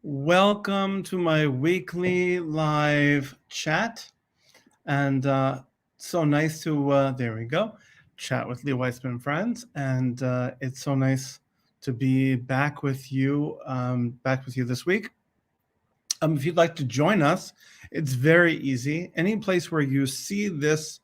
Welcome to my weekly live chat. And so nice to, there we go, chat with Lee Weitzman friends. And it's so nice to be back with you this week. If you'd like to join us, it's very easy. Any place where you see this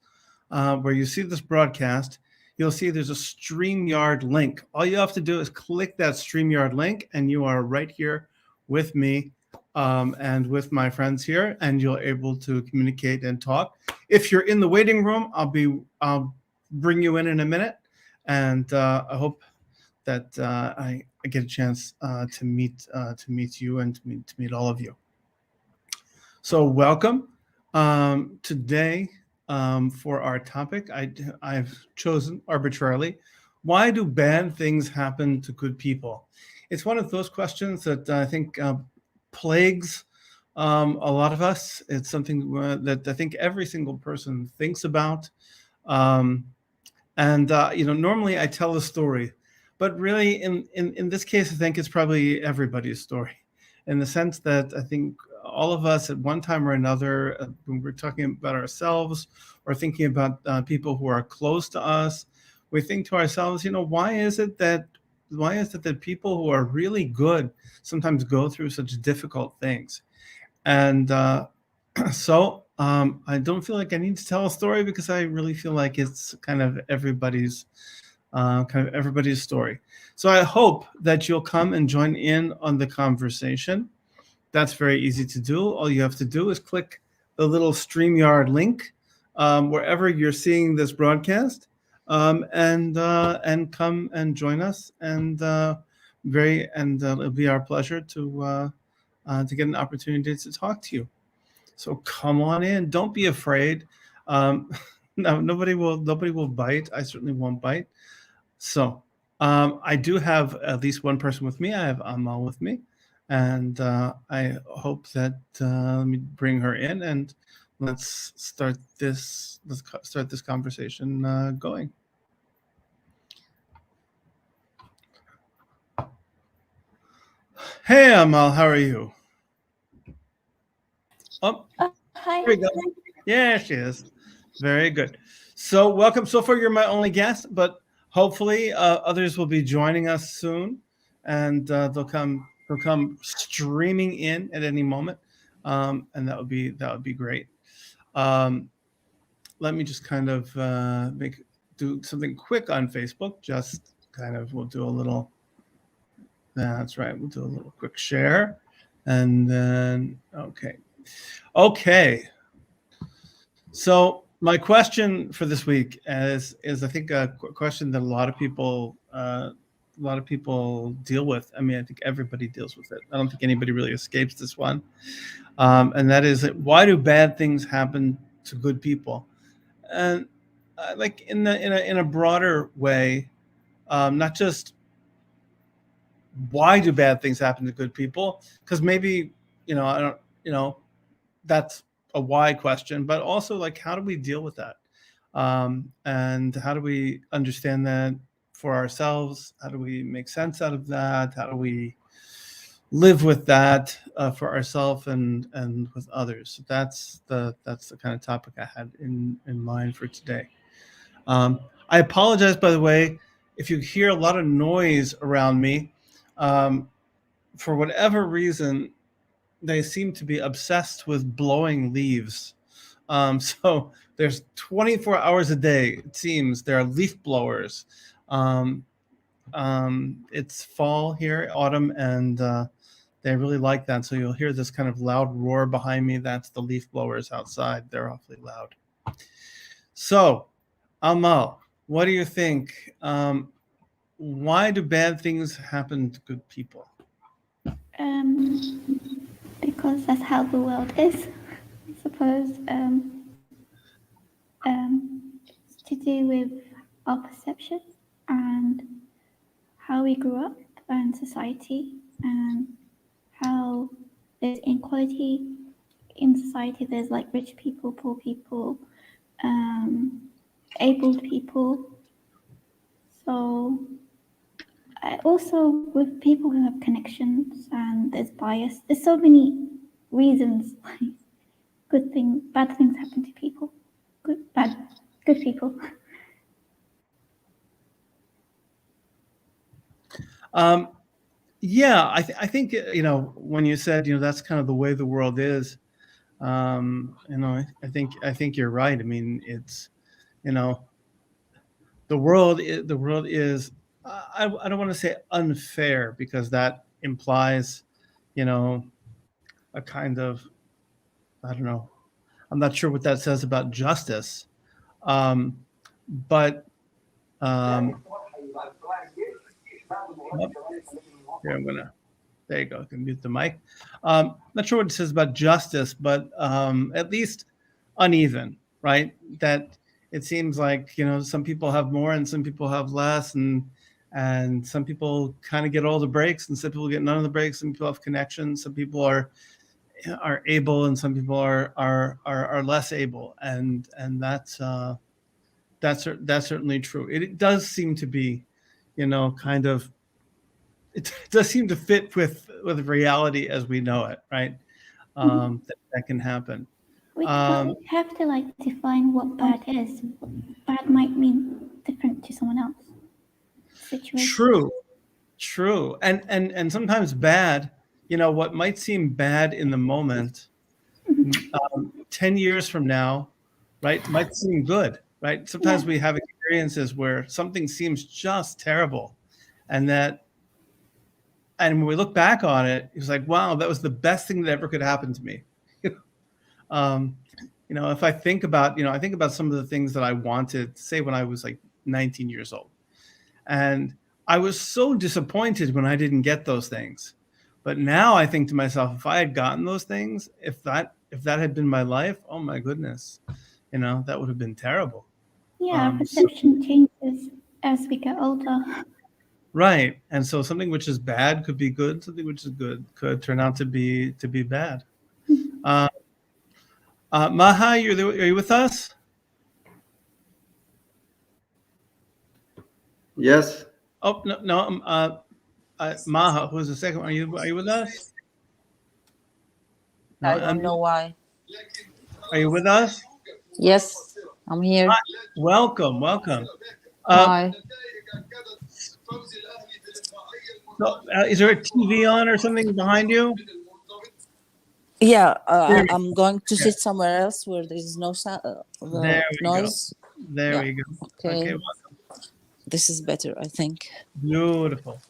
broadcast, you'll see there's a StreamYard link. All you have to do is click that StreamYard link, and you are right here with me and with my friends here, and you're able to communicate and talk. If you're in the waiting room, I'll bring you in a minute, and I hope that I get a chance to meet you and to meet all of you. So welcome. Today, for our topic, I've chosen arbitrarily, why do bad things happen to good people? It's one of those questions that I think plagues a lot of us. It's something that I think every single person thinks about. Um, and normally I tell a story, but really in this case, I think it's probably everybody's story, in the sense that I think all of us at one time or another, when we're talking about ourselves or thinking about people who are close to us, we think to ourselves, why is it that people who are really good sometimes go through such difficult things? And I don't feel like I need to tell a story, because I really feel like it's kind of everybody's story. So I hope that you'll come and join in on the conversation. That's very easy to do. All you have to do is click the little StreamYard link wherever you're seeing this broadcast, and come and join us. And it'll be our pleasure to get an opportunity to talk to you. So come on in. Don't be afraid. Um, no, nobody will bite. I certainly won't bite. So I do have at least one person with me. I have Amal with me, and I hope that let me bring her in, and let's start this. Start this conversation going. Hey, Amal, how are you? Oh, Hi. there we go. Yeah, she is. Very good. So welcome. So far, you're my only guest, but hopefully others will be joining us soon, and they'll come streaming in at any moment, and that would be great. Um, Let me just kind of do something quick on Facebook. Just kind of we'll do a little. That's right. We'll do a little quick share, and then okay. So my question for this week is I think a question that a lot of people deal with. I mean, I think everybody deals with it. I don't think anybody really escapes this one, and that is that why do bad things happen to good people? And like in a broader way, not just why do bad things happen to good people, because maybe I don't you know that's a why question, but also like how do we deal with that, and how do we understand that for ourselves? How do we make sense out of that? How do we live with that for ourselves and with others? So that's the kind of topic I had in mind for today. I apologize, by the way, if you hear a lot of noise around me. Um, for whatever reason, they seem to be obsessed with blowing leaves. So there's 24 hours a day, it seems, there are leaf blowers. Um, it's fall here, autumn, and they really like that. So you'll hear this kind of loud roar behind me. That's the leaf blowers outside. They're awfully loud. So, Amal, what do you think? Why do bad things happen to good people? Because that's how the world is, I suppose. It's to do with our perception and how we grew up and society, and how there's inequality in society. There's like rich people, poor people, abled people. So Also with people who have connections and there's bias, there's so many reasons why bad things happen to people. Good people. Um, yeah, I think when you said that's kind of the way the world is. I think you're right. I mean, it's you know the world is I don't want to say unfair because that implies you know a kind of I don't know. I'm not sure what that says about justice. Um, but oh, here I'm gonna. There you go. I can mute the mic. Not sure what it says about justice, but at least uneven, right? That it seems like some people have more and some people have less, and some people kind of get all the breaks, and some people get none of the breaks. Some people have connections. Some people are able, and some people are less able, and that's certainly true. It does seem to be, kind of it does seem to fit with reality as we know it, right? That can happen. But Um, we have to define what bad is. Bad might mean different to someone else. Situation. true, true, and sometimes bad. What might seem bad in the moment, 10 years from now, right, might seem good, right? Yeah. Sometimes we have experiences where something seems just terrible, and when we look back on it, it's like, wow, that was the best thing that ever could happen to me. um, if I think about some of the things that I wanted, say when I was like 19 years old, and I was so disappointed when I didn't get those things. But now I think to myself, if I had gotten those things, if that had been my life, oh my goodness, that would have been terrible. Yeah, our Um, perception changes as we get older. right, and so something which is bad could be good. Something which is good could turn out to be bad. Uh, Maha, are you with us? Yes, Oh no, no. Maha, who's the second one? Are you with us? No, I don't know why. are you with us? Yes, I'm here. Hi, welcome, welcome. Uh, Hi. so, is there a TV on or something behind you? Yeah, There we I'm going to go. sit somewhere else where there is no sound, There we go. noise. There Yeah. we go. Okay, Okay. This is better, I think. beautiful.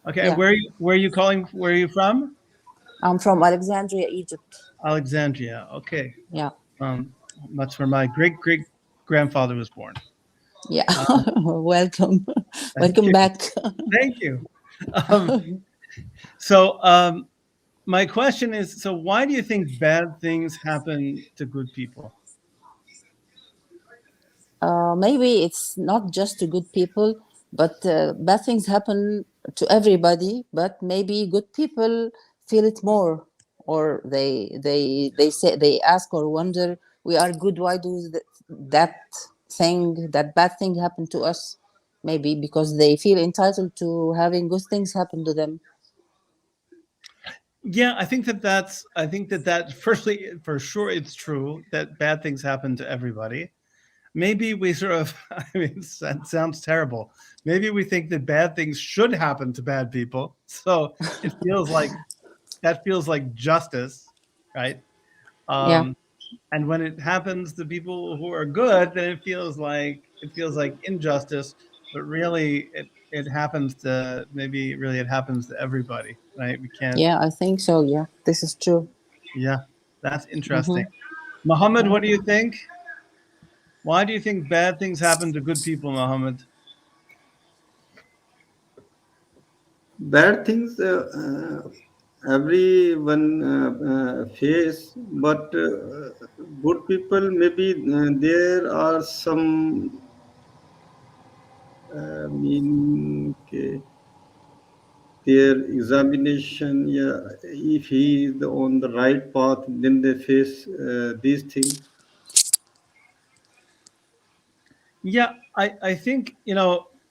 Okay, and Yeah. where are you calling? Where are you from? I'm from Alexandria, Egypt. Alexandria. Okay, Yeah. um, that's where my great grandfather was born. Yeah. Um, Welcome. thank Welcome you. back. Thank you. Um, so, my question is: so, why do you think bad things happen to good people? Maybe it's not just to good people, but bad things happen to everybody. But maybe good people feel it more, or they say they ask or wonder, we are good. Why do that bad thing happen to us? Maybe because they feel entitled to having good things happen to them. Yeah, I think that firstly, for sure, it's true that bad things happen to everybody. Maybe we sort of, I mean, that sounds terrible. Maybe we think that bad things should happen to bad people. So it feels like that feels like justice, right? Yeah, Um, and when it happens to people who are good, then it feels like injustice. But really, it happens to maybe really it happens to everybody, right? We can't. yeah, I think so. Yeah, this is true. Yeah, that's interesting. Mm-hmm. Mohammed, what do you think? Why do you think bad things happen to good people, Mohammed? bad things everyone face, but good people maybe there are some mean okay, their examination. Yeah, if he is on the right path, then they face these things. Yeah, I think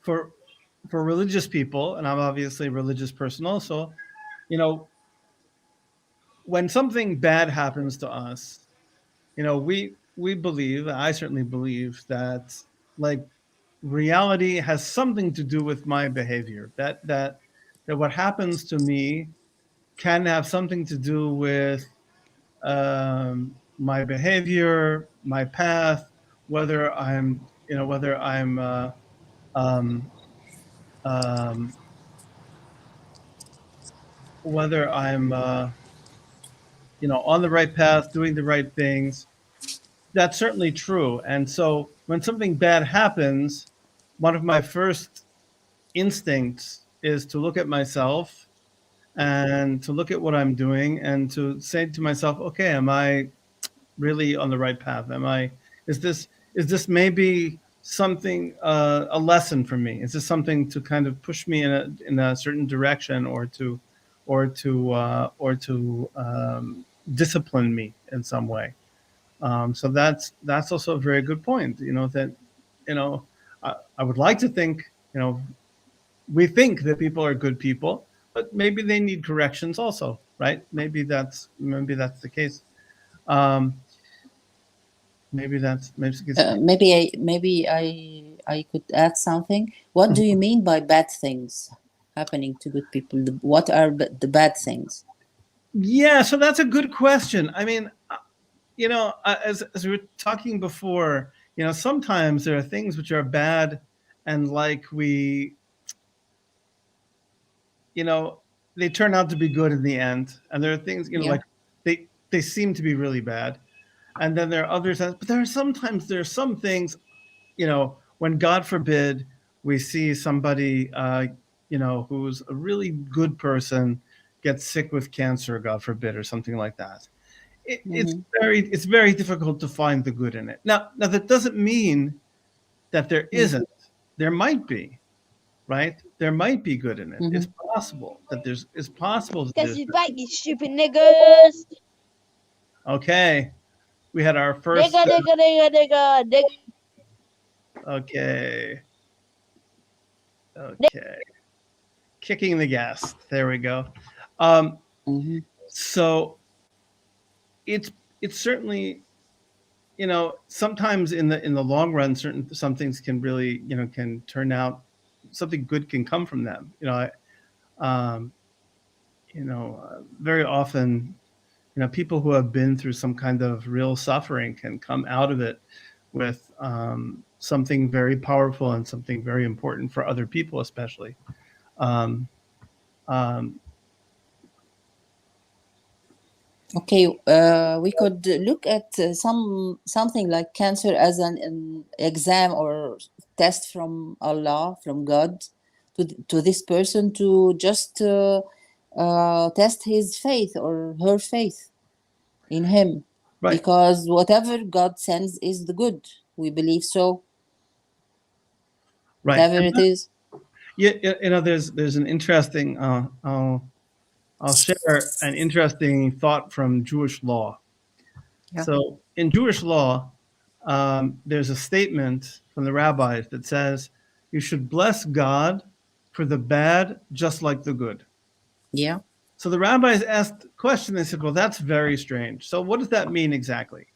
for for religious people, and I'm obviously a religious person also, you know, when something bad happens to us, you know, we believe, I certainly believe that like reality has something to do with my behavior. That what happens to me can have something to do with my behavior, my path, whether I'm, you know, whether I'm um, um, whether I'm you know, on the right path, doing the right things. That's certainly true. And so when something bad happens, one of my first instincts is to look at myself and to look at what I'm doing and to say to myself, okay, am I really on the right path? Am I, is this maybe something, a lesson for me? Is this something to kind of push me in a certain direction or to discipline me in some way? So that's also a very good point. You know, that, you know, I would like to think, you know, we think that people are good people, but maybe they need corrections also, right? Maybe that's the case. Um, maybe it's, Maybe I could add something. What do you mean by bad things happening to good people? What are the bad things? yeah. So that's a good question. I mean, you know, as we were talking before, you know, sometimes there are things which are bad, and like we, you know, they turn out to be good in the end. And there are things, you know, Yeah. like they seem to be really bad, and then there are others. But there are some things, you know, when God forbid we see somebody, you know, who's a really good person get sick with cancer, God forbid, or something like that. Mm-hmm. It's very difficult to find the good in it. Now that doesn't mean that there isn't. There might be, right? There might be good in it. Mm-hmm. It's possible that there's. It's possible that Guess there's. he's back, you stupid niggas. Okay, we had our first. Nigga, nigga, nigga, nigga, nigga. Okay, okay, kicking the gas. There we go. Um, Mm-hmm. so it's certainly, you know, sometimes in the long run, some things can really, you know, can turn out, something good can come from them. You know, very often, you know, people who have been through some kind of real suffering can come out of it with something very powerful and something very important for other people, especially. Um, um, Okay, we could look at something like cancer as an exam or test from Allah, from God, to this person to just test his faith or her faith in Him, right, because whatever God sends is the good. We believe so, right. whatever it is. Yeah, you know, there's an interesting. I'll share an interesting thought from Jewish law. Yeah. So in Jewish law, there's a statement from the rabbis that says you should bless God for the bad just like the good. Yeah. So the rabbis asked the question. They said, well, that's very strange. So what does that mean exactly?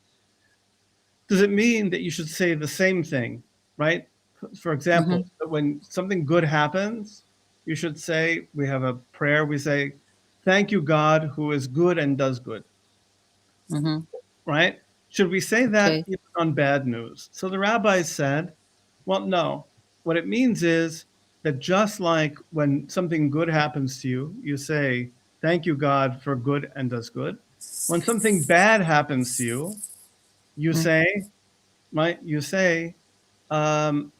Does it mean that you should say the same thing, right? For example, Mm-hmm. when something good happens, you should say, we have a prayer, we say, thank you, God, who is good and does good, Mm-hmm. right? Should we say that Okay. even on bad news? So the rabbis said, well, no. What it means is that just like when something good happens to you, you say, thank you, God, for good and does good. When something bad happens to you, you Mm. say, right? Um,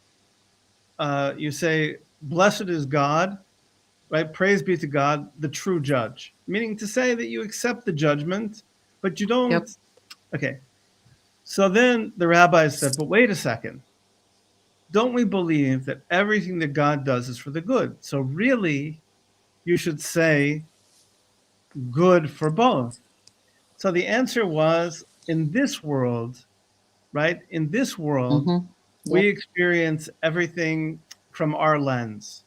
you say, blessed is God, right? Praise be to God, the true judge. Meaning to say that you accept the judgment, but you Yep. don't. Okay. So then the rabbis said, but wait a second. Don't we believe that everything that God does is for the good? So really, you should say good for both. So the answer was, in this world, right? In this world, Mm-hmm. we Yep. experience everything from our lens.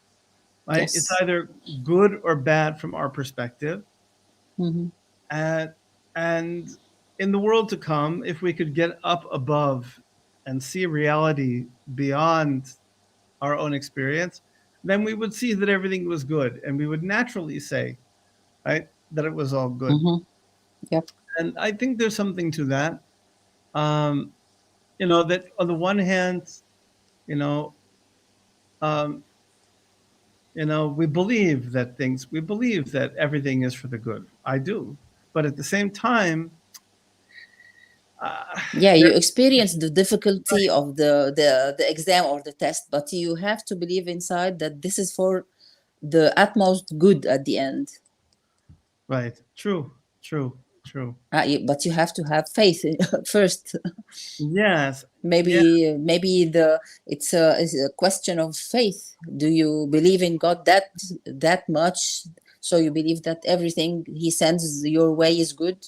right? It's Yes. either good or bad from our perspective. Mhm. And and in the world to come, if we could get up above and see reality beyond our own experience, then we would see that everything was good, and we would naturally say, right, that it was all good. Mhm. Yep. And I think there's something to that. Um, that on the one hand, you know, um, we believe that everything is for the good. I do, but at the same time, Yeah, there, you experience the difficulty of the exam or the test, but you have to believe inside that this is for the utmost good at the end. right, true, true, true. But you have to have faith first. Yes, yeah, Maybe it's a question of faith. Do you believe in God that much, so you believe that everything he sends your way is good,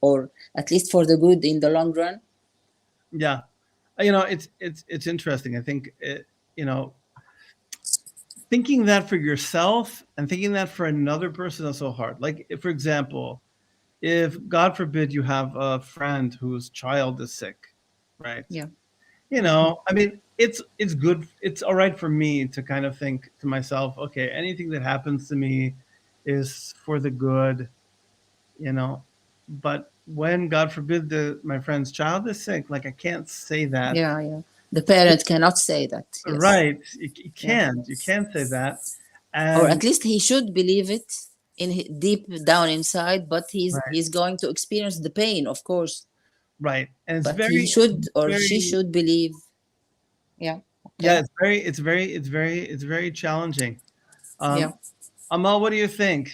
or at least for the good in the long run? yeah. It's interesting. I think you know, thinking that for yourself and thinking that for another person is so hard. Like, if, for example, if God forbid you have a friend whose child is sick, right? Yeah. I mean, it's good. It's all right for me to kind of think to myself, okay, anything that happens to me is for the good, you know. But when God forbid my friend's child is sick, like I can't say that. Yeah, yeah. The parent cannot say that. Yes. Right. You Yeah. can't. You can't say that. Or And at least he should believe it deep down inside, but right, he's going to experience the pain, of course. right. And it's But he should or she very, should believe. Yeah. yeah, Okay. it's very challenging. Yeah. Um, Amal, what do you think?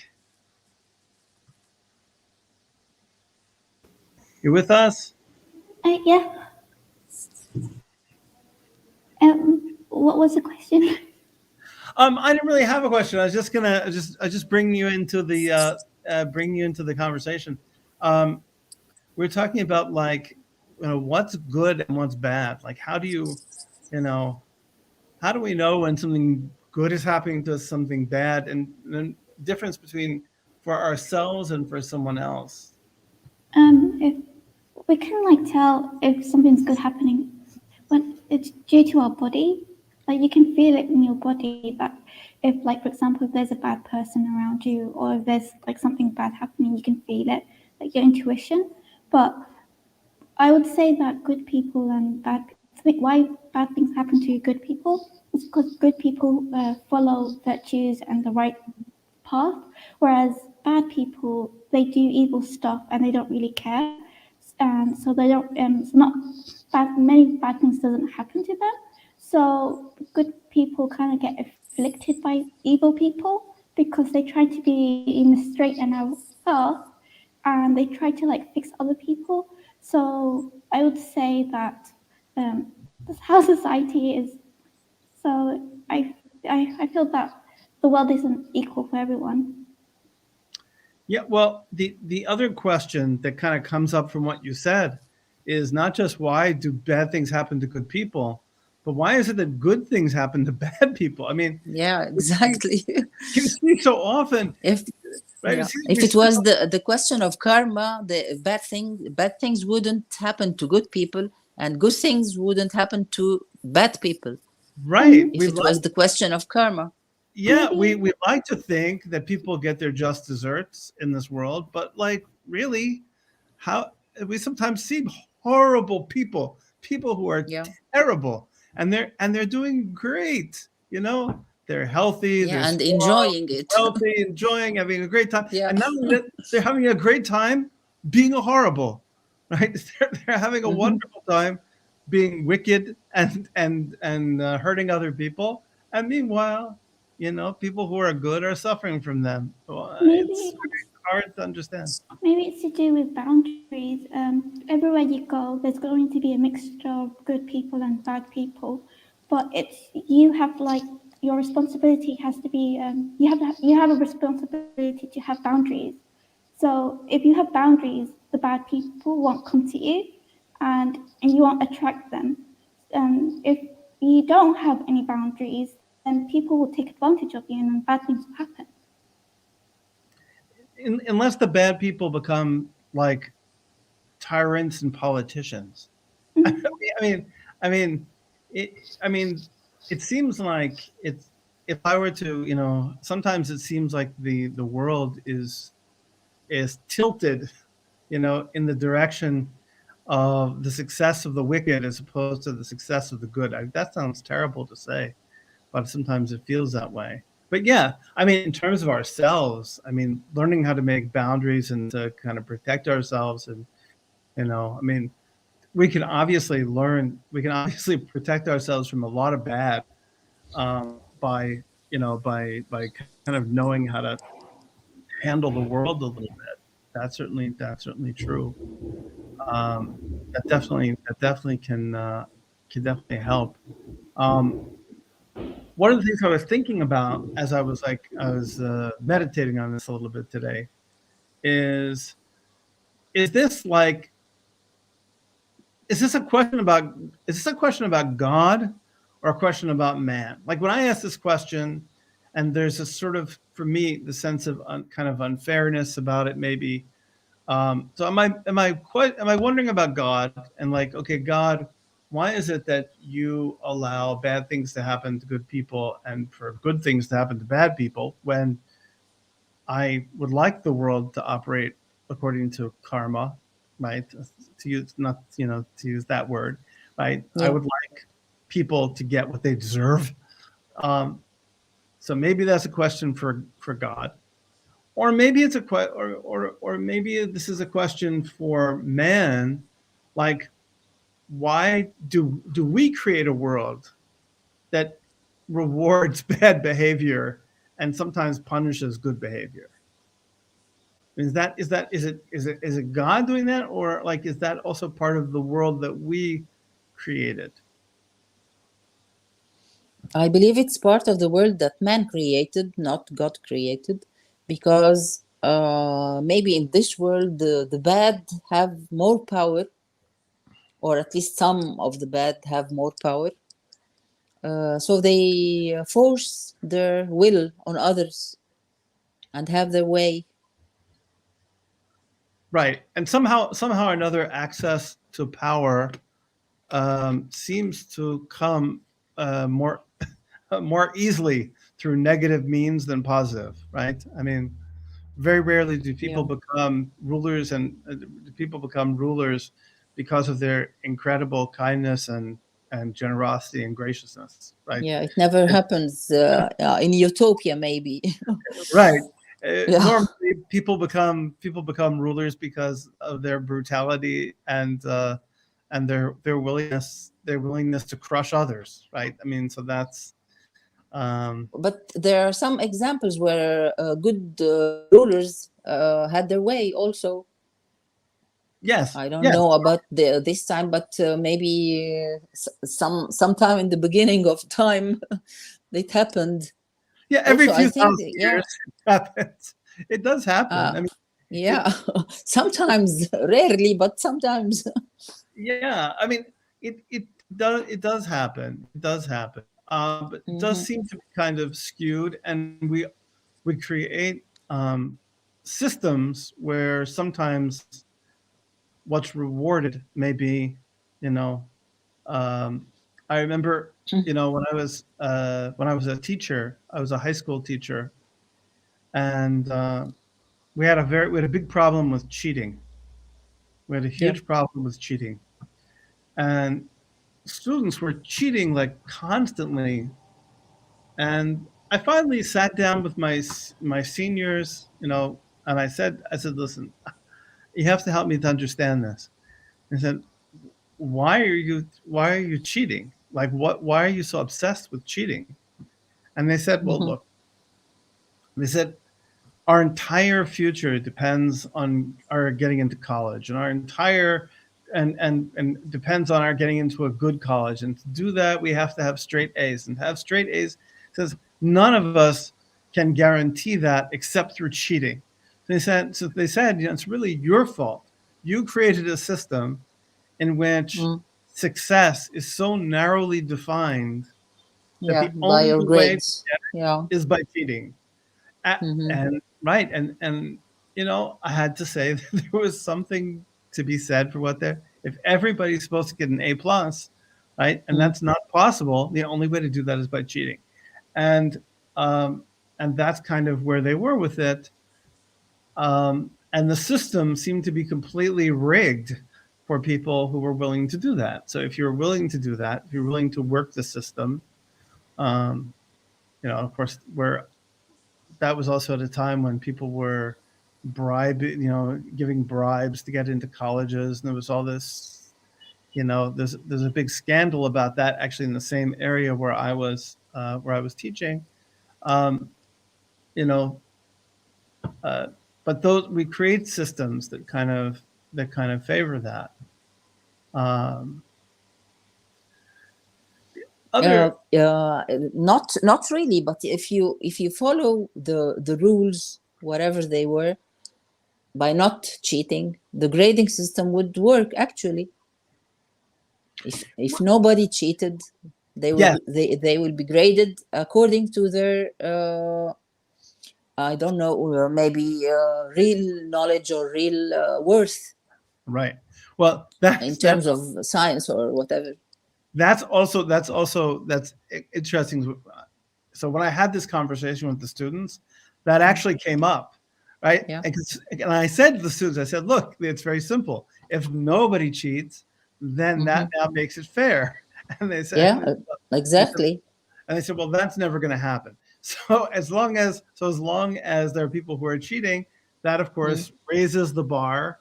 You with us? Yeah. What was the question? I didn't really have a question. I was just gonna I just bring you into the conversation. Um, we're talking about, like, what's good and what's bad. Like, you know, how do we know when something good is happening to us, something bad, and the difference between for ourselves and for someone else? If we can like tell if something's good happening when it's due to our body, like you can feel it in your body. That if, like, for example, if there's a bad person around you, or if there's like something bad happening, you can feel it, like your intuition. But I would say that good people and why bad things happen to good people is because good people follow virtues and the right path, whereas bad people, they do evil stuff and they don't really care, and so they don't. It's not bad. Many bad things doesn't happen to them. So good people kind of get afflicted by evil people because they try to be in the straight and narrow path, and they try to like fix other people. So I would say that that's how society is. So I feel that the world isn't equal for everyone. Yeah, well, the other question that kind of comes up from what you said is not just why do bad things happen to good people, but why is it that good things happen to bad people? I mean, Yeah, exactly. you see so often, if right? Yeah, We if it see was the question of karma, the bad things wouldn't happen to good people, and good things wouldn't happen to bad people. right. If it was the question of karma. Yeah, Maybe we like to think that people get their just desserts in this world, but, like, really, how we sometimes see horrible people who are Yeah, terrible, and they're doing great. They're healthy, they're yeah, and strong, enjoying it. healthy, enjoying, having a great time, Yeah. and not only that, they're having a great time being a horrible, right? They're having a Mhm. wonderful time being wicked and hurting other people, and meanwhile, people who are good are suffering from them. Well, it's maybe hard to understand. maybe it's to do with boundaries. Everywhere you go, there's going to be a mixture of good people and bad people, but it's you have like your responsibility has to be you have a responsibility to have boundaries. So if you have boundaries, the bad people won't come to you, and you won't attract them. If you don't have any boundaries, then people will take advantage of you and bad things will happen. Unless the bad people become like tyrants and politicians. Mhm. I mean, it seems like it's. If I were to, sometimes it seems like the world is tilted, in the direction of the success of the wicked as opposed to the success of the good. That sounds terrible to say, but sometimes it feels that way. But yeah, in terms of ourselves, learning how to make boundaries and to kind of protect ourselves, and we can obviously protect ourselves from a lot of bad by by kind of knowing how to handle the world a little bit. That's certainly true. That definitely can definitely help. Um, One of the things I was thinking about as I was meditating on this a little bit today is is this like is this a question about God or a question about man? Like when I ask this question, and there's a sort of, for me, the sense of kind of unfairness about it, maybe. So am I wondering about God and like, okay, God, why is it that you allow bad things to happen to good people and for good things to happen to bad people when I would like the world to operate according to karma, right? To use not to use that word, right? I Yeah. would like people to get what they deserve. Um, so maybe that's a question for God, or maybe it's or maybe this is a question for man, like why do we create a world that rewards bad behavior and sometimes punishes good behavior? Is it God doing that, or like is that also part of the world that we created? I believe it's part of the world that man created, not God created, because maybe in this world the bad have more power, or at least some of the bad have more power. So they force their will on others and have their way. Right, and somehow or another, access to power seems to come more more easily through negative means than positive, right? Very rarely do people Yeah. become rulers, and do people become rulers because of their incredible kindness and generosity and graciousness, right? Yeah, it never It- happens in utopia, maybe. right. Yeah. Normally, people become rulers because of their brutality and their willingness to crush others, right? So that's But there are some examples where good rulers had their way also. yes, I don't yes, know about this time, but maybe sometime in the beginning of time it happened. yeah. Every Also, I few think thousand that, years yeah, it happens. It does happen. uh, It yeah, sometimes, rarely, but sometimes. Yeah, it does happen. It does happen. But it does Mhm. seem to be kind of skewed, and we create systems where sometimes what's rewarded may be, you know, um, I remember, when I was a teacher, I was a high school teacher, and we had a big problem with cheating. We had a Yeah. huge problem with cheating, and students were cheating like constantly. And I finally sat down with my seniors, and I said, listen, you have to help me to understand this. I said, why are you cheating? Like, why are you so obsessed with cheating? And they said, well, Mhm. look, they said, our entire future depends on our getting into college, and our entire and depends on our getting into a good college. And to do that, we have to have straight A's, and to have straight A's says none of us can guarantee that except through cheating. So they said, it's really your fault. You created a system in which Mm. success is so narrowly defined that Yeah, the by only your way grades. Yeah. is by cheating. Mm-hmm. And right, and I had to say that there was something to be said for what they're. If everybody's supposed to get an A plus, right, and that's not possible, the only way to do that is by cheating, and um, and that's kind of where they were with it. And the system seemed to be completely rigged for people who were willing to do that. So if you're willing to do that, if you're willing to work the system, um, of course, where that was also at a time when people were giving bribes to get into colleges, and there was all this, there's a big scandal about that actually in the same area where I was teaching, um, you know, uh, but those we create systems that kind of favor that. Um, Uh, other uh, not really, but if you follow the rules, whatever they were, by not cheating, the grading system would work actually. If nobody cheated, Yes, they will be graded according to their I don't know, or maybe real knowledge or real worth right. Well, in that's terms of science or whatever. that's interesting. So when I had this conversation with the students, that actually came up, right? Yeah. And I said to the students, I said, look, it's very simple. If nobody cheats, then Mm-hmm. that now makes it fair. And they said, Yeah, they said, exactly. and they said, well, that's never going to happen. So as long as there are people who are cheating, that of Mm. course raises the bar,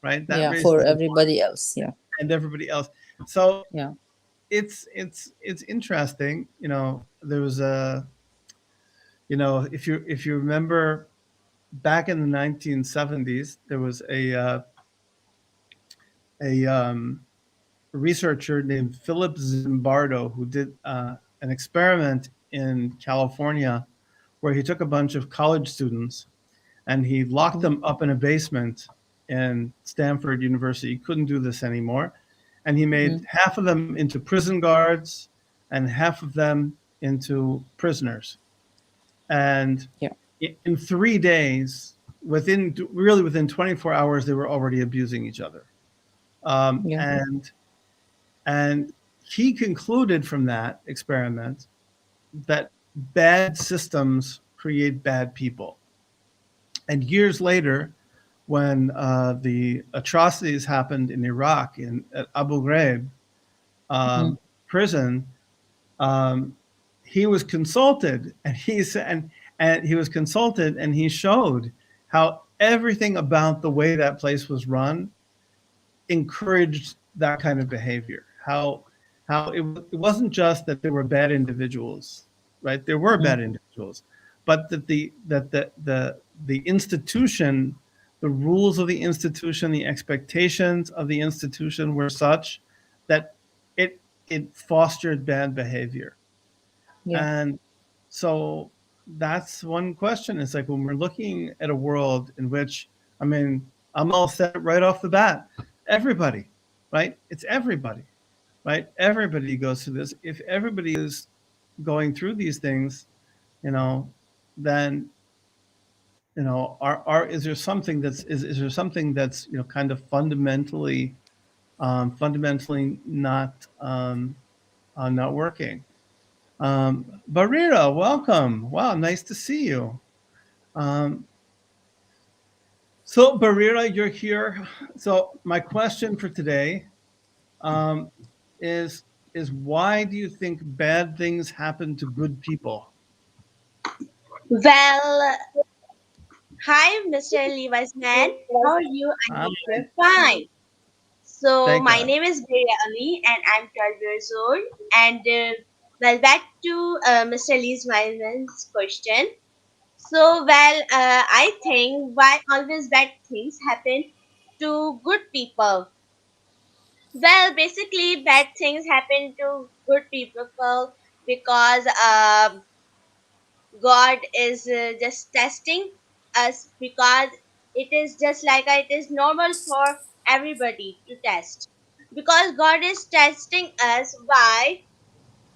right? That Yeah, raises for the bar everybody else. Yeah, and everybody else. So yeah. it's interesting. There was if you remember back in the 1970s, there was a researcher named Philip Zimbardo who did an experiment in California where he took a bunch of college students and he locked them up in a basement in Stanford University. He couldn't do this anymore. And he made Mm. half of them into prison guards and half of them into prisoners. And Yeah, in 3 days, within 24 hours, they were already abusing each other. Um, yeah, and and he concluded from that experiment that bad systems create bad people. And years later, when the atrocities happened in Iraq at Abu Ghraib mm. prison, um, he was consulted, and he said, and he was consulted, and he showed how everything about the way that place was run encouraged that kind of behavior. How it wasn't just that there were bad individuals, right? There were Mm. bad individuals, but that the institution, the rules of the institution, the expectations of the institution were such that it fostered bad behavior. Yeah, And so that's one question. It's like when we're looking at a world in which, I mean, I'm all set right off the bat. Everybody, right? It's everybody, right? Everybody goes through this. If everybody is going through these things, you know, then are is there something is there something that's kind of fundamentally not working? Barira, welcome. Wow, nice to see you. Um, so, Barira, you're here. So, my question for today um, is is why do you think bad things happen to good people? Well, hi, Mr. Levi's man. How are you? I Ah, hope you're fine. So, thank my God. name is Beya Ali, and I'm 12 years old. And well, back to Mr. Levi's question. So, I think why always bad things happen to good people. Well, basically, bad things happen to good people because God is just testing us because it is just like it is normal for everybody to test. Because God is testing us. Why?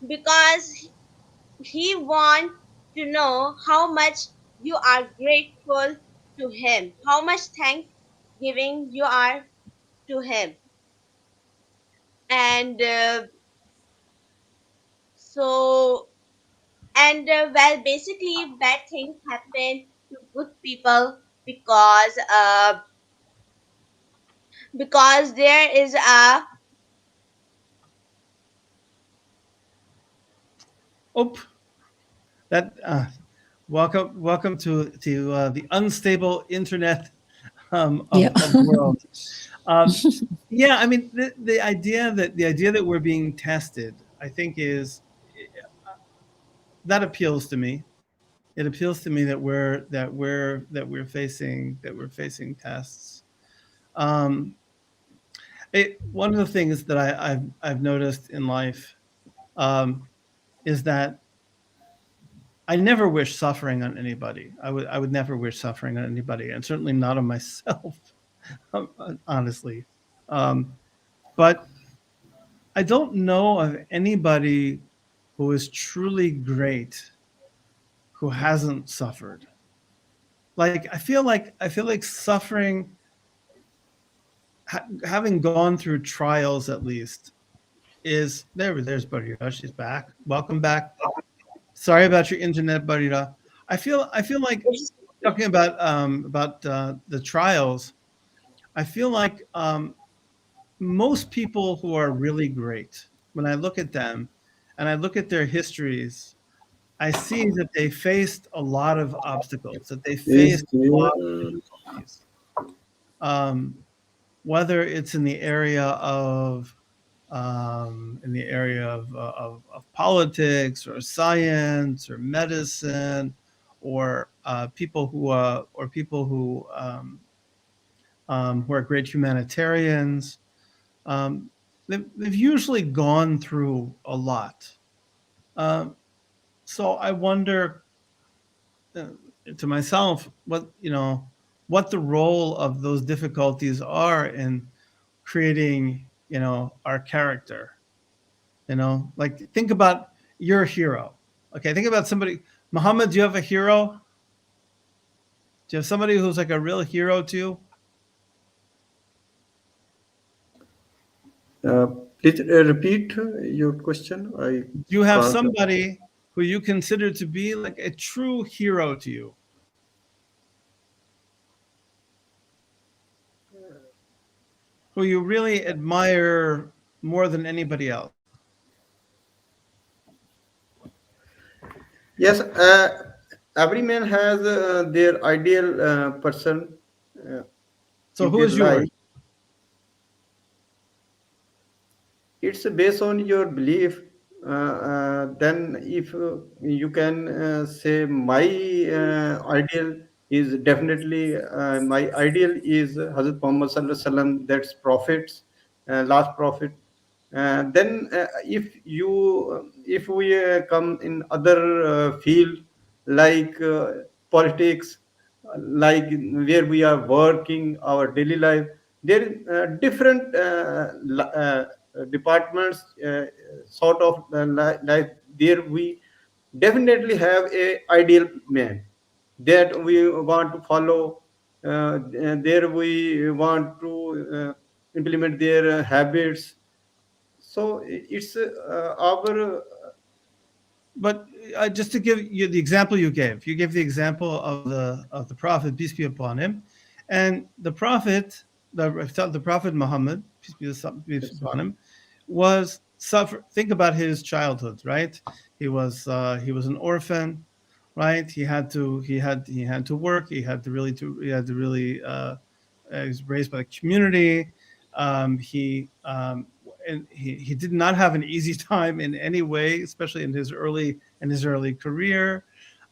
Because he want to know how much you are grateful to him, how much thanksgiving you are to him. And so well, basically bad things happen to good people because there is a Oh, that welcome to the unstable internet Yeah. of the world. Um, yeah, I mean the idea that we're being tested, I think, is that appeals to me. It appeals to me that we're facing tests. Um, One of the things that I've noticed in life um, is that I never wish suffering on anybody. I would never wish suffering on anybody, and certainly not on myself, honestly. Um, but I don't know of anybody who is truly great who hasn't suffered. Like I feel like suffering, having gone through trials at least, is there. There's Barira. She's back. Welcome back. Sorry about your internet, Barira. I feel like talking about the trials. I feel like most people who are really great, when I look at them and I look at their histories, I see that they faced a lot of obstacles, that they Is faced a clear. lot of difficulties. Um, Whether it's in the area of politics or science or medicine, or people who are great humanitarians. Um, they've usually gone through a lot. Um, so I wonder uh, to myself what the role of those difficulties are in creating our character. Like, think about your hero. Okay, think about somebody. Muhammad, do you have a hero? Do you have somebody who's like a real hero to you? Uh, Please repeat your question. I Do you have can't. somebody who you consider to be like a true hero to you? Who you really admire more than anybody else? Yes, every man has their ideal person uh, So in who their is yours? life. It's based on your belief. Then, if you can say my ideal is definitely my ideal is Hazrat Muhammad Sallallahu Alaihi Wasallam. That's prophets, last prophet. Then, if we come in other field like politics, like where we are working our daily life, there is different departments, sort of like there we definitely have a ideal man that we want to follow, and there we want to implement their habits. So it's our But just to give you the example you gave the example of the prophet, peace be upon him, and the prophet Muhammad, peace be upon him, was suffer. Think about his childhood, right? He was an orphan, right? He had to work. He had to really he was raised by the community. He did not have an easy time in any way, especially in his early career.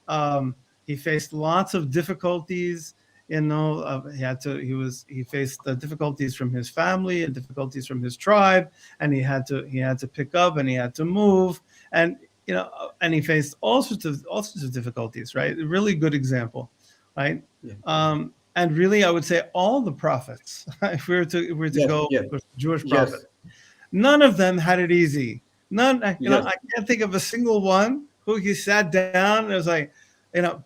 Um, he faced lots of difficulties. He faced difficulties from his family and difficulties from his tribe, and he had to pick up and he had to move, and and he faced all sorts of difficulties. Right, a really good example, right? yeah, And really, I would say all the prophets, if we were to yes, go yes, with Jewish prophet, yes, none of them had it easy. None, yes, I can't think of a single one who he sat down. It was like,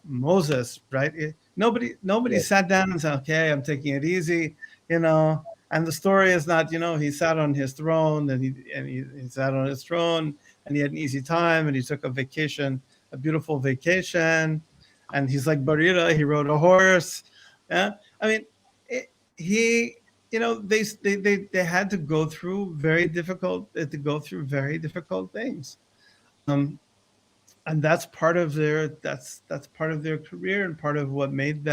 Moses, right? Nobody Yes. sat down and said, "Okay, I'm taking it easy," you know. And the story is not, he sat on his throne, and he sat on his throne, and he had an easy time, and he took a vacation, a beautiful vacation, and he's like Barira. He rode a horse. Yeah, I mean, he, they had to go through very difficult things. Um, and that's part of their career, and um, part of what made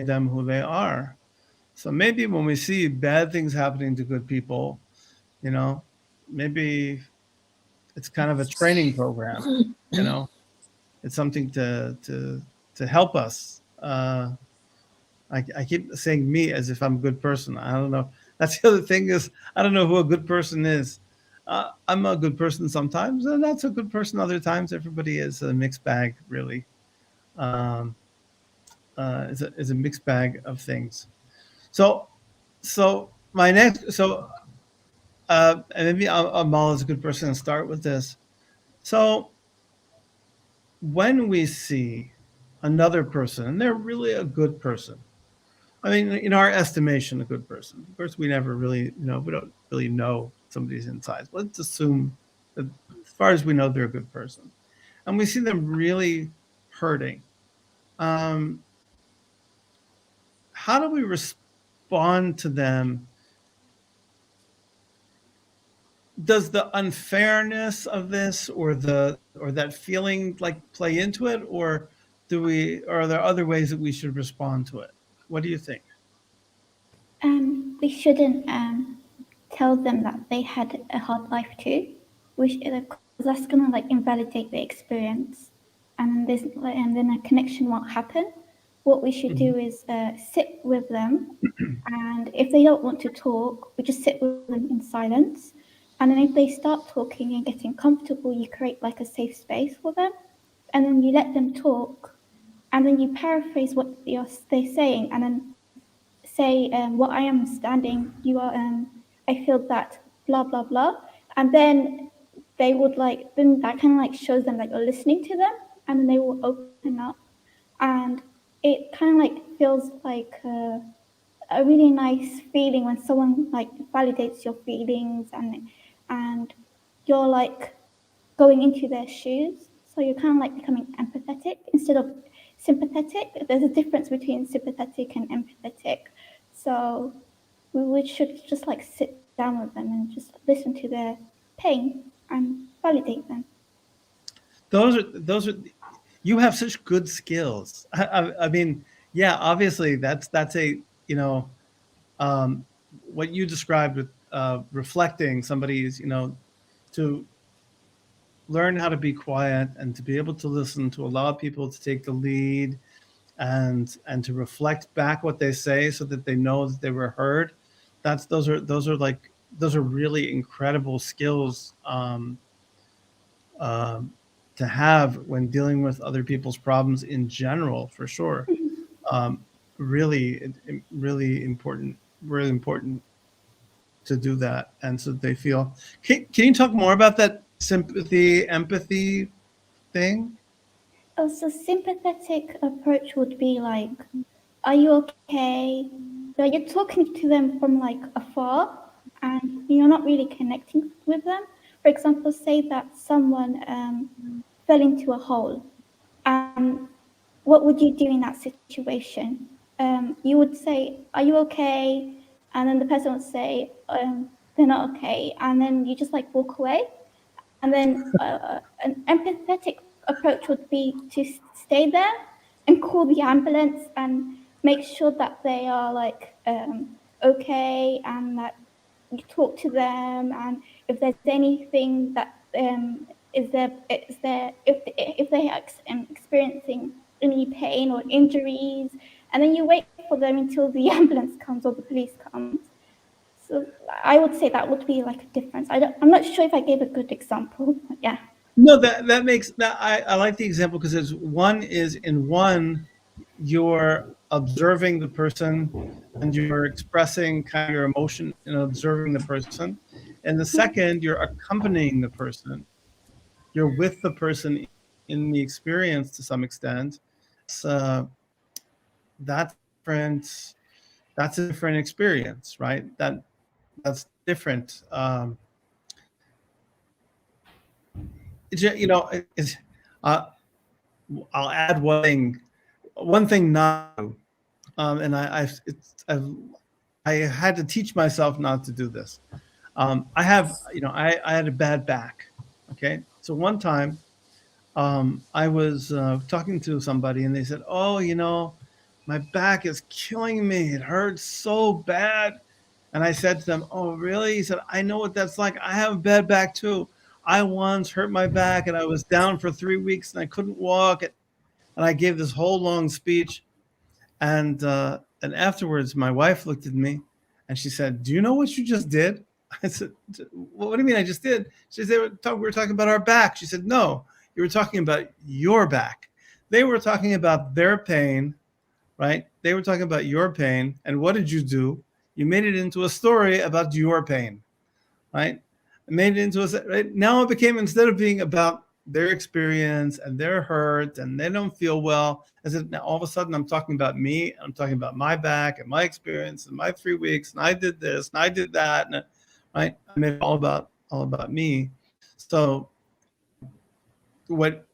them who they are. So maybe when we see bad things happening to good people, you know, maybe it's kind of a training program. You know, it's something to help us. I keep saying me as if I'm a good person. I don't know. That's the other thing is I don't know who a good person is. I'm a good person sometimes, and that's a good person other times. Everybody is a mixed bag, really. Um, is a mixed bag of things. So, my next, and maybe Amal is a good person to start with this. So, when we see another person, and they're really a good person, I mean, in our estimation, a good person. Of course, we never really, we don't really know somebody's insides. Let's assume that, as far as we know, they're a good person, and we see them really hurting. Um, how do we respond to them? Does the unfairness of this, or that feeling, like, play into it, or or are there other ways that we should respond to it? What do you think? We shouldn't tell them that they had a hard life too, which because that's gonna like invalidate the experience, and then a connection won't happen. What we should Mhm. do is sit with them, and if they don't want to talk, we just sit with them in silence. And then if they start talking and getting comfortable, you create like a safe space for them, and then you let them talk, and then you paraphrase what they're saying, and then say, what I am understanding, you are, I feel that blah, blah, blah. And then they would like, then that kind of like shows them that you're listening to them, and then they will open up. And it kind of like feels like a really nice feeling when someone like validates your feelings, and you're like going into their shoes. So you're kind of like becoming empathetic instead of sympathetic. There's a difference between sympathetic and empathetic. So we should just like sit down with them and just listen to their pain and validate them. Those are you have such good skills. I mean, yeah, obviously that's a, you know um, what you described with reflecting somebody's, to learn how to be quiet and to be able to listen, to allow people to take the lead, and to reflect back what they say so that they know that they were heard. Those are really incredible skills, um, to have when dealing with other people's problems in general, for sure. Um, really important, really important to do that, and so they feel. Can you talk more about that sympathy, empathy thing? Also, sympathetic approach would be like, are you okay? You're talking to them from like afar, and you're not really connecting with them. For example, say that someone fell into a hole. What would you do in that situation? You would say, "Are you okay?" And then the person would say, "They're not okay," and then you just like walk away. And then an empathetic approach would be to stay there and call the ambulance and make sure that they are like okay, and that you talk to them, and if there's anything that if they are experiencing any pain or injuries, and then you wait for them until the ambulance comes or the police comes. So I would say that would be like a difference. I'm not sure if I gave a good example, but yeah. No, that makes that I like the example, because it's one is in one, you're observing the person and you're expressing kind of your emotion in observing the person, And the second, you're accompanying the person. You're with the person in the experience to some extent. So that's different. That's a different experience, right? That's different. It's, uh, I'll add one thing not to, and I had to teach myself not to do this. I had a bad back. Okay, so one time, I was talking to somebody, and they said, "Oh, my back is killing me. It hurts so bad." And I said to them, "Oh, really?" He said, "I know what that's like. I have a bad back too. I once hurt my back, and I was down for 3 weeks, and I couldn't walk." And I gave this whole long speech, and afterwards, my wife looked at me, and she said, "Do you know what you just did?" I said, "Well, what do you mean I just did?" She said, "We were talking about our back." She said, "No, you were talking about your back. They were talking about their pain, right? They were talking about your pain. And what did you do? You made it into a story about your pain, right? I made it into right? Now it became, instead of being about their experience and their hurt and they don't feel well, as if now all of a sudden I'm talking about me. I'm talking about my back and my experience and my 3 weeks. And I did this and I did that. And right? I made it all about me. So what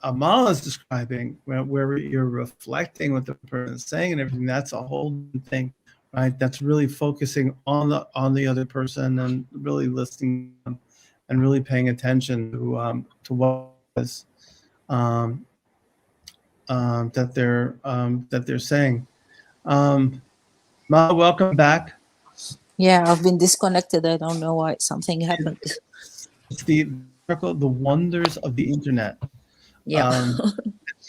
Amal is describing, where you're reflecting what the person is saying and everything, that's a whole new thing, right? That's really focusing on the other person and really listening to them and really paying attention to what is that they're saying. Ma, welcome back. Yeah, I've been disconnected. I don't know why. Something happened. It's the wonders of the internet. Yeah.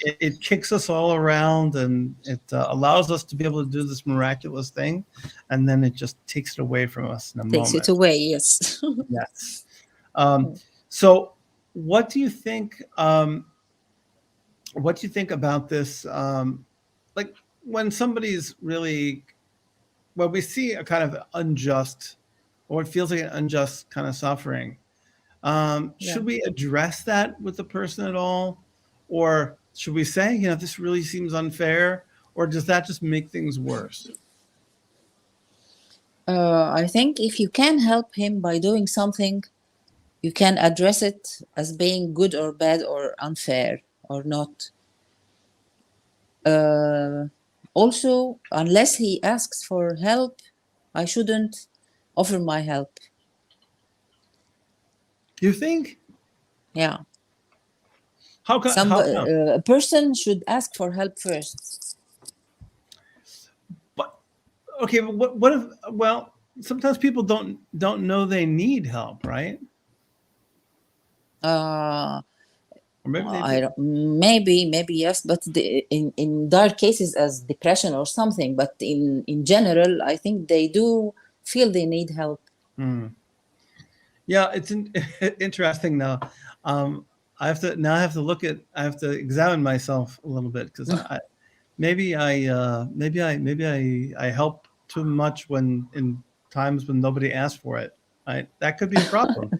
It kicks us all around, and it allows us to be able to do this miraculous thing, and then it just takes it away from us in a Takes moment. it away. Yes. Yes. So, what do you think? What do you think about this? Like when somebody's really, when we see a kind of unjust, or it feels like an unjust kind of suffering. Should we address that with the person at all? Or should we say, this really seems unfair? Or does that just make things worse? I think if you can help him by doing something, you can address it as being good or bad or unfair or not. Also, unless he asks for help, I shouldn't offer my help. You think? Yeah. How come? A person should ask for help first. But okay, but what if? Well, sometimes people don't know they need help, right? Or maybe they do. Maybe yes, but in dark cases as depression or something. But in general, I think they do feel they need help. Yeah, it's interesting now. I have to look at. I have to examine myself a little bit because maybe I help too much when in times when nobody asked for it. Right? That could be a problem.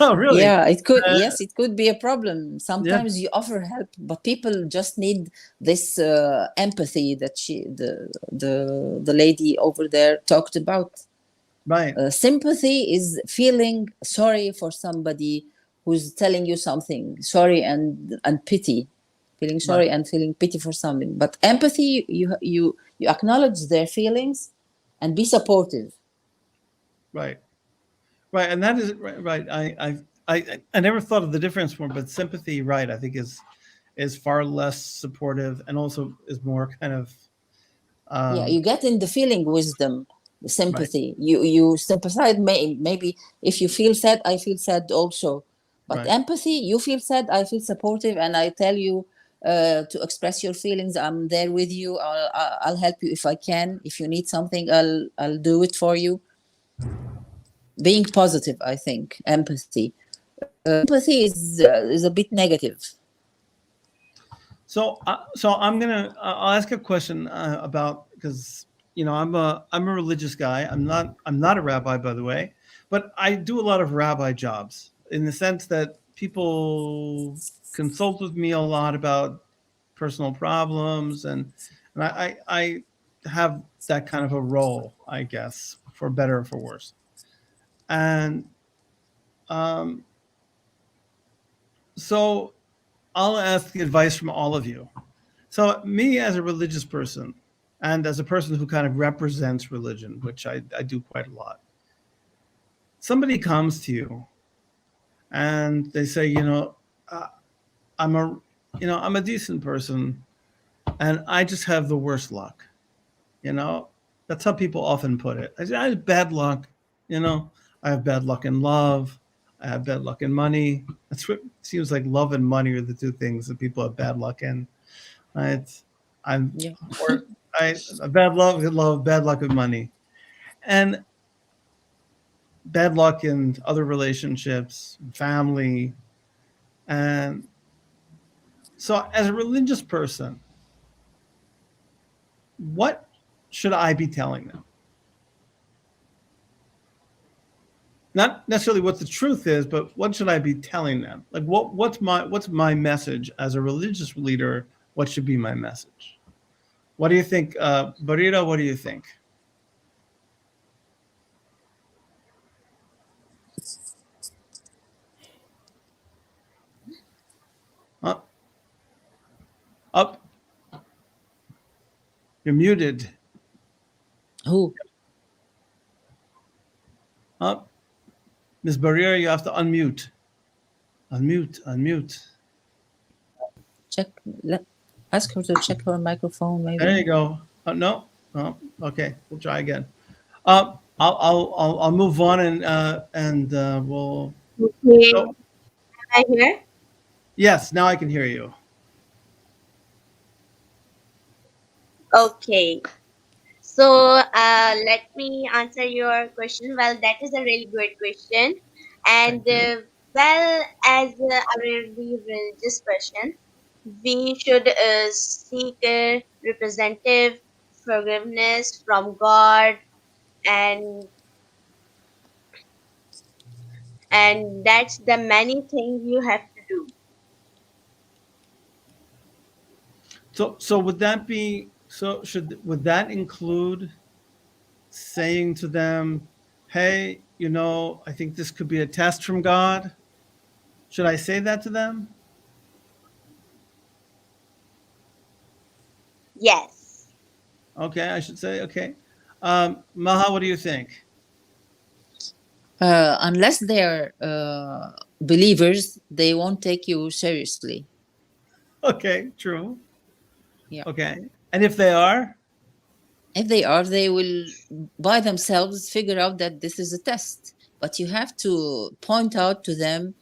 No, really. Yeah, it could. Yes, it could be a problem. Sometimes you offer help, but people just need this empathy that the lady over there talked about. Right. Sympathy is feeling sorry for somebody who's telling you something. Sorry and pity, feeling sorry and feeling pity for something. But empathy, you acknowledge their feelings and be supportive. Right. Right, and that is right. I never thought of the difference more, but sympathy, right? I think is far less supportive and also is more kind of. You get in the feeling wisdom, the sympathy. Right. You sympathize. Maybe if you feel sad, I feel sad also. But empathy, you feel sad, I feel supportive, and I tell you to express your feelings. I'm there with you. I'll help you if I can. If you need something, I'll do it for you. Being positive, I think, empathy. Empathy is a bit negative. So I'll ask a question about, because I'm a religious guy. I'm not a rabbi, by the way, but I do a lot of rabbi jobs in the sense that people consult with me a lot about personal problems, and I have that kind of a role, I guess, for better or for worse. And um, so I'll ask the advice from all of you. So me as a religious person and as a person who kind of represents religion, which I do quite a lot, somebody comes to you and they say, uh, I'm a, I'm a decent person and I just have the worst luck. You know, that's how people often put it. I have bad luck. You know, I have bad luck in love. I have bad luck in money. That's what seems like love and money are the two things that people have bad luck in. Right? I'm Yeah. or I bad luck with love, bad luck with money, and bad luck in other relationships, family, and so as a religious person, what should I be telling them? Not necessarily what the truth is, but what should I be telling them? Like what's my message as a religious leader? What should be my message? What do you think, Barita? What do you think? Up, up. You're muted. Who? Up, Miss Barrier. You have to unmute. Unmute. Check. Ask her to check her microphone, maybe. There you go. No. Oh, okay. We'll try again. I'll move on and we'll. Okay, So, am I here? yes, now I can hear you. Okay. So let me answer your question. Well, that is a really good question. And Thank you. well, as a really religious person, we should seek representative forgiveness from God, and that's the many things you have to do. So would that be so? Would that include saying to them, "Hey, I think this could be a test from God"? Should I say that to them? Yes. Okay, I should say. Okay, Maha, what do you think? Unless they're believers, they won't take you seriously. Okay, true. Yeah. Okay, and if they are, If they are, they will by themselves figure out that this is a test. But you have to point out to them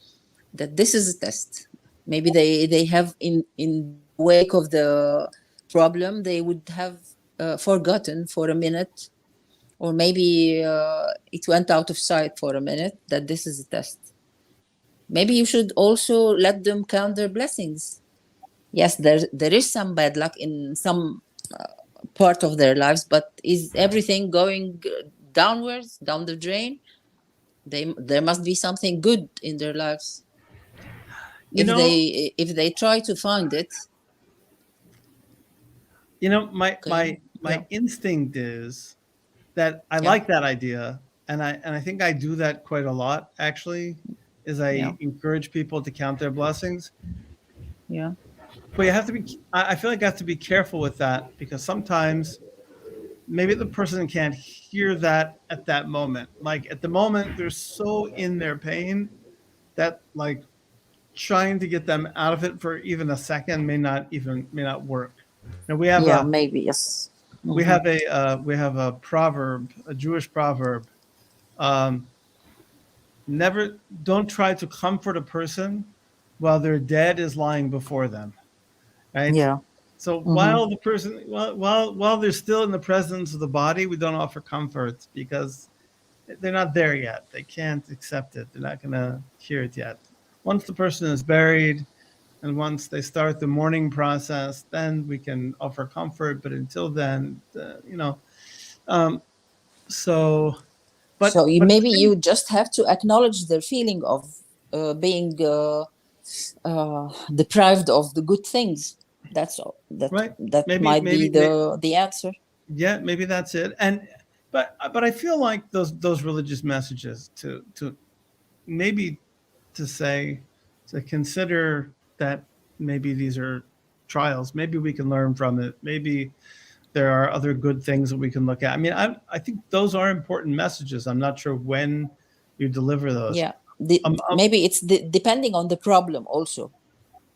that this is a test. Maybe they have in wake of the problem, they would have forgotten for a minute, or maybe it went out of sight for a minute that this is a test. Maybe you should also let them count their blessings. Yes, there is some bad luck in some part of their lives, but is everything going downwards, down the drain? There must be something good in their lives. you know, If they try to find it, my okay, yeah, instinct is that I yeah, like that idea, and I think I do that quite a lot actually. Is yeah, I encourage people to count their blessings, yeah, but you have to be. I feel like I have to be careful with that because sometimes maybe the person can't hear that at that moment. Like at the moment, they're so in their pain that like trying to get them out of it for even a second may not work. Now yeah, maybe yes. Mhm. we have a proverb, a Jewish proverb. Um, Never don't try to comfort a person while their dead is lying before them. Right. Yeah. So Hmm. while the person while they're still in the presence of the body, we don't offer comfort because they're not there yet. They can't accept it. They're not going to hear it yet. Once the person is buried and once they start the mourning process, then we can offer comfort. But until then, um, so but So but maybe you just have to acknowledge their feeling of being deprived of the good things. That's all. right, That maybe might be maybe may, the answer. yeah, maybe that's it. And but I feel like those religious messages to maybe to say, to consider that maybe these are trials, maybe we can learn from it, maybe there are other good things that we can look at. I mean, I think those are important messages. I'm not sure when you deliver those. Yeah. Um, Maybe it's depending on the problem also,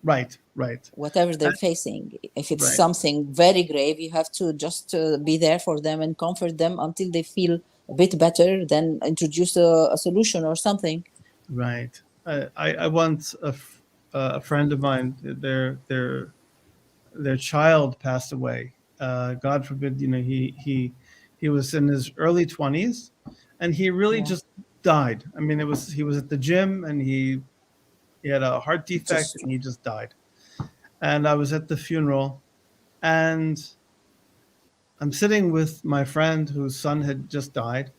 right, right, whatever uh, they're facing. If it's right, something very grave, you have to just be there for them and comfort them until they feel a bit better, then introduce a solution or something. right. I once a friend of mine, their child passed away. God forbid, he was in his early 20s, and he really Yeah. just died. I mean, he was at the gym, and he had a heart defect, Just and he just died. And I was at the funeral, and I'm sitting with my friend whose son had just died,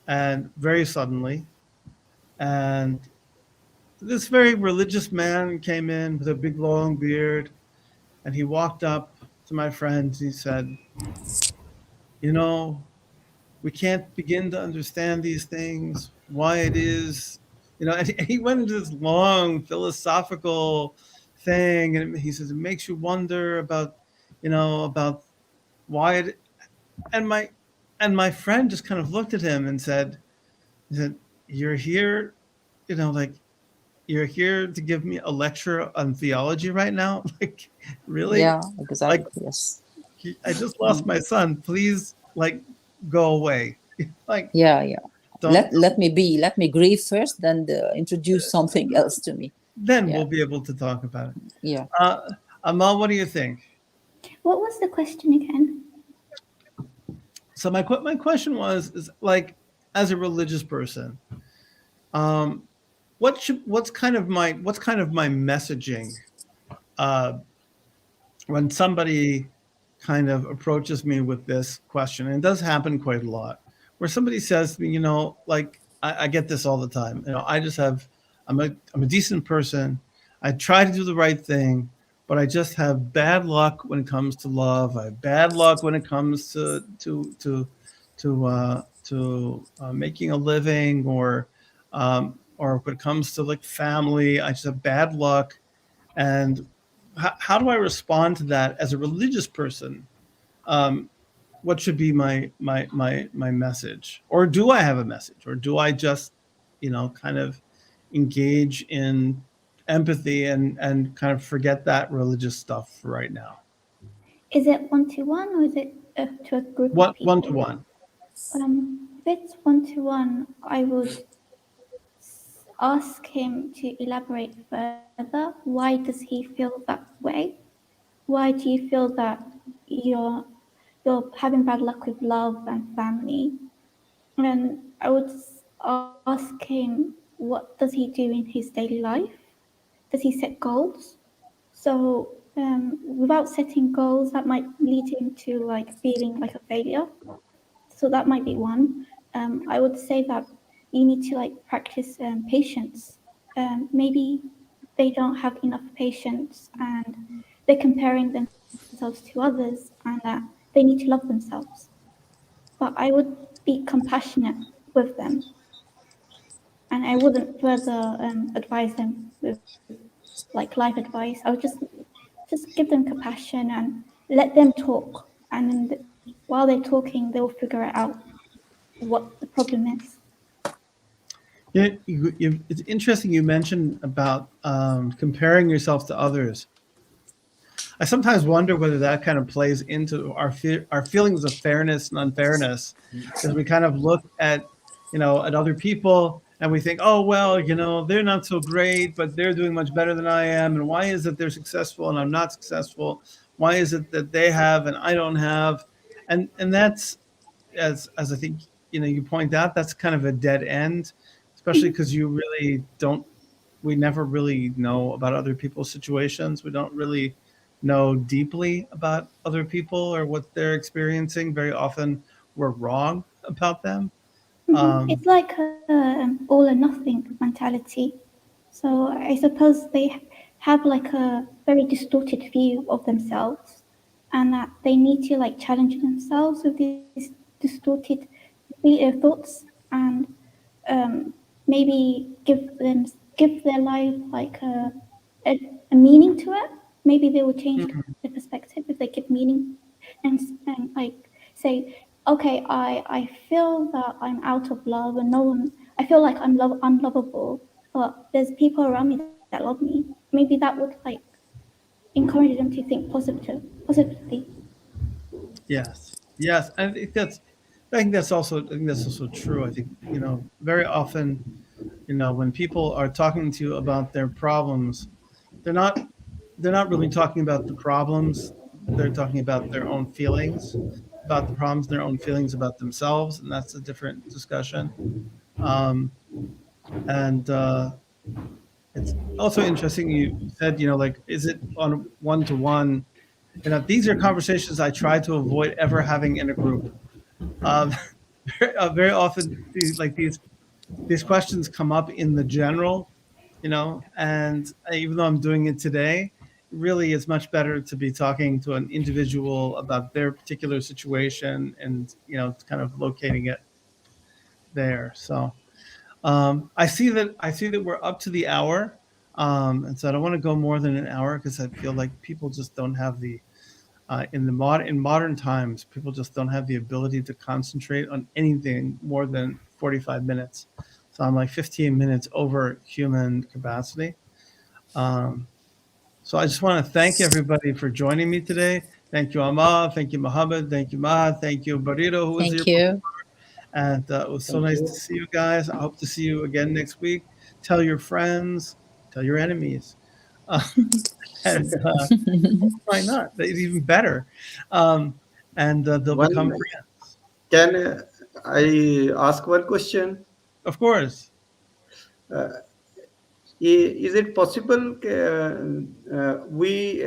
and very suddenly, and this very religious man came in with a big long beard, and he walked up to my friend. He said, "You know, we can't begin to understand these things, why it is, and he went into this long philosophical thing, and he says it makes you wonder about why it, and my friend just kind of looked at him and said, he said, you're here, like you're here to give me a lecture on theology right now? Like, really? yeah, Like, exactly. Yes. I just lost Mm. my son, please, like, go away. Like, Yeah, yeah. don't. Let me grieve first, then introduce something else to me. Then Yeah, we'll be able to talk about it. yeah. Amal, what do you think? What was the question again? So my question was, is like, as a religious person, um, what's kind of my messaging uh, when somebody kind of approaches me with this question, and it does happen quite a lot, where somebody says to me, like, I get this all the time. I just have, I'm a decent person. I try to do the right thing, but I just have bad luck when it comes to love. I have bad luck when it comes to making a living, or when it comes to like family. I just have bad luck. And how do I respond to that as a religious person? Um, what should be my message, or do I have a message, or do I just kind of engage in empathy and kind of forget that religious stuff for right now? Is it one-to-one or is it to a group of One to people? one. If it's one-to-one, I would ask him to elaborate further. Why does he feel that way? Why do you feel that you're you're having bad luck with love and family? And I would ask him, what does he do in his daily life? Does he set goals? So without setting goals, that might lead him to like feeling like a failure. So that might be one. I would say that you need to like practice patience. Maybe they don't have enough patience and they're comparing themselves to others, and that they need to love themselves. But I would be compassionate with them, and I wouldn't further advise them with like life advice. I would just give them compassion and let them talk, and then while they're talking, they'll figure it out what the problem is. Yeah, it's interesting you mentioned about comparing yourself to others. I sometimes wonder whether that kind of plays into our feelings of fairness and unfairness, because we kind of look at other people, and we think, oh well, they're not so great, but they're doing much better than I am, and why is it they're successful and I'm not successful? Why is it that they have and I don't have? And that's, as I think you point out, that's kind of a dead end, especially because you really don't. We never really know about other people's situations. We don't really know deeply about other people or what they're experiencing. Very often, we're wrong about them. Um, It's like a all or nothing mentality. So I suppose they have like a very distorted view of themselves, and that they need to like challenge themselves with these distorted thoughts, and maybe give their life like a meaning to it. Maybe they will change mhm. their perspective if they give meaning, and like say, okay, I feel that I'm out of love, and no one. I feel like unlovable, but there's people around me that love me. Maybe that would like encourage them to think positively. Yes, yes. I think that's also true. I think, very often, when people are talking to you about their problems, they're not they're not really talking about the problems. They're talking about their own feelings about the problems, their own feelings about themselves, and that's a different discussion. Um, and it's also interesting. You said, like, is it on one to one? These are conversations I try to avoid ever having in a group. Um, very often, these questions come up in the general, and even though I'm doing it today, really it's much better to be talking to an individual about their particular situation and, kind of locating it there. So I see that we're up to the hour. And so I don't want to go more than an hour because I feel like people just don't have the in modern times, people just don't have the ability to concentrate on anything more than 45 minutes. So I'm like 15 minutes over human capacity. Um, so I just want to thank everybody for joining me today. Thank you, Amal. Thank you, Mohammed. Thank you, Mahad. Thank you, Barito, who was here Thank before. you. And it was so Thank nice to you. see you guys. I hope to see you again next week. Tell your friends, tell your enemies. Uh, and why not? It's even better. Um, and they'll become One friends. can I ask one question? Of course. Is it possible we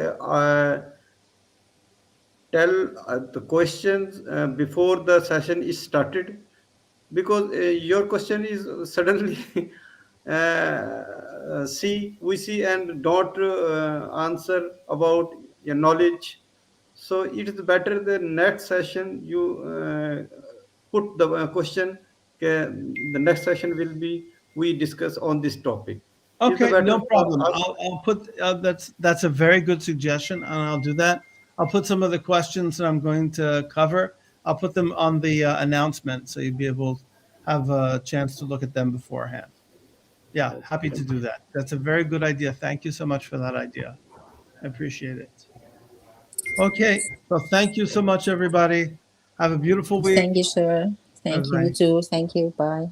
tell the questions before the session is started? Because your question is suddenly see and don't answer about your knowledge. So it is better the next session you put the question. The next session will be we discuss on this topic. Is the Okay, better no for problem. us? I'll put that's a very good suggestion, and I'll do that. I'll put some of the questions that I'm going to cover. I'll put them on the announcement, so you'll be able to have a chance to look at them beforehand. Yeah, happy to Okay. do that. That's a very good idea. Thank you so much for that idea. I appreciate it. Okay, so thank you so much, everybody. Have a beautiful week. Thank you, sir. Bye Thank you, you bye. too. Thank you. Bye.